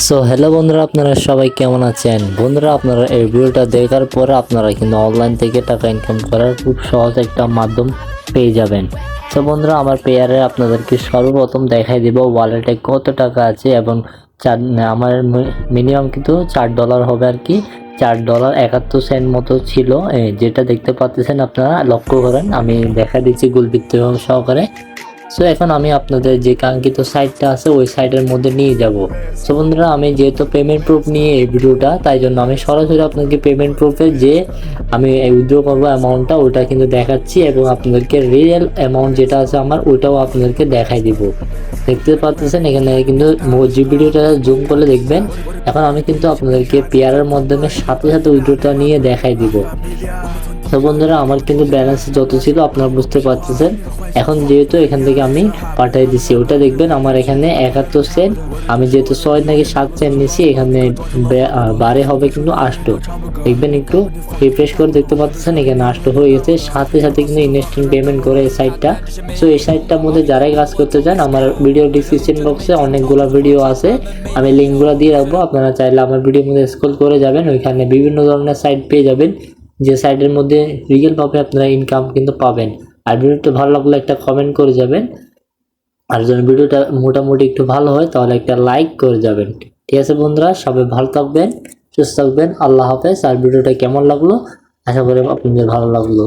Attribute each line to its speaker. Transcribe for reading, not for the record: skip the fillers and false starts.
Speaker 1: So hello বন্ধুরা, আপনারা সবাই কেমন আছেন? বন্ধুরা, আপনারা এই ভিডিওটা দেখার পরে আপনারা কিন্তু অনলাইন থেকে টাকা ইনকাম করার খুব সহজ একটা মাধ্যম পেয়ে যাবেন। তো বন্ধুরা, আমার পেয়ারে আপনাদেরকে সর্বপ্রথম দেখাই দিব ওয়ালেটে কত টাকা আছে এবং আমার মিনিমাম কিন্তু $4 হবে আর কি। $4.71 মতো ছিল, যেটা দেখতে পাচ্ছেন আপনারা, লক্ষ্য করেন। আমি দেখা দিচ্ছি গুলবিত্ত সহকারে। সো এখন আমি আপনাদের যে কাঙ্ক্ষিত সাইটটা আছে ওই সাইটের মধ্যে নিয়ে যাব। সো বন্ধুরা, আমি যেহেতু পেমেন্ট প্রুফ নিয়ে এই ভিডিওটা, তাই জন্য আমি সরাসরি আপনাদেরকে পেমেন্ট প্রুফে যে আমি উইথড্র করবো অ্যামাউন্টটা ওইটা কিন্তু দেখাচ্ছি এবং আপনাদেরকে রিয়েল অ্যামাউন্ট যেটা আছে আমার ওইটাও আপনাদেরকে দেখাই দিব। দেখতে পাচ্ছেন এখানে কিন্তু যে ভিডিওটা জুম করলে দেখবেন। এখন আমি কিন্তু আপনাদেরকে পেয়ারের মাধ্যমে সাথে সাথে উইথড্রটা নিয়ে দেখাই দিব। তো বন্ধুরা, আমার কিন্তু ব্যালেন্স যত ছিল আপনারা বুঝতে পারতেছেন। এখন যেহেতু এখান থেকে আমি পাঠিয়ে দিছি, ওটা দেখবেন আমার এখানে 71 সেন্ট। আমি যেহেতু 6 নাকি 7 সেন্ট নিছি, এখানে বারে হবে কিন্তু 8। দেখবেন একটু রিফ্রেশ করে দেখতে পাচ্ছেন এখানে 8 হয়ে গেছে। সাথে সাথে কিন্তু ইনস্ট্যান্ট পেমেন্ট করে এই সাইটটা। সো এই সাইটটার মধ্যে যারাই কাজ করতে চান, আমার ভিডিও ডিসক্রিপশন বক্সে অনেকগুলো ভিডিও আছে, আমি লিঙ্কগুলো দিয়ে রাখবো। আপনারা চাইলে আমার ভিডিওর মধ্যে স্ক্রল করে যাবেন, ওইখানে বিভিন্ন ধরনের সাইট পেয়ে যাবেন, যে সাইটের মধ্যে রিয়েল ভাবে আপনারা ইনকাম কিন্তু পাবেন। আর ভিডিওটা ভালো লাগলে একটা কমেন্ট করে যাবেন, আর যদি ভিডিওটা মোটামুটি একটু ভালো হয় তাহলে একটা লাইক করে যাবেন। ঠিক আছে বন্ধুরা, সবাই ভালো থাকবেন, সুস্থ থাকবেন। আল্লাহ হাফেজ। আর ভিডিওটা কেমন লাগলো আশা করি আপনাদের ভালো লাগলো।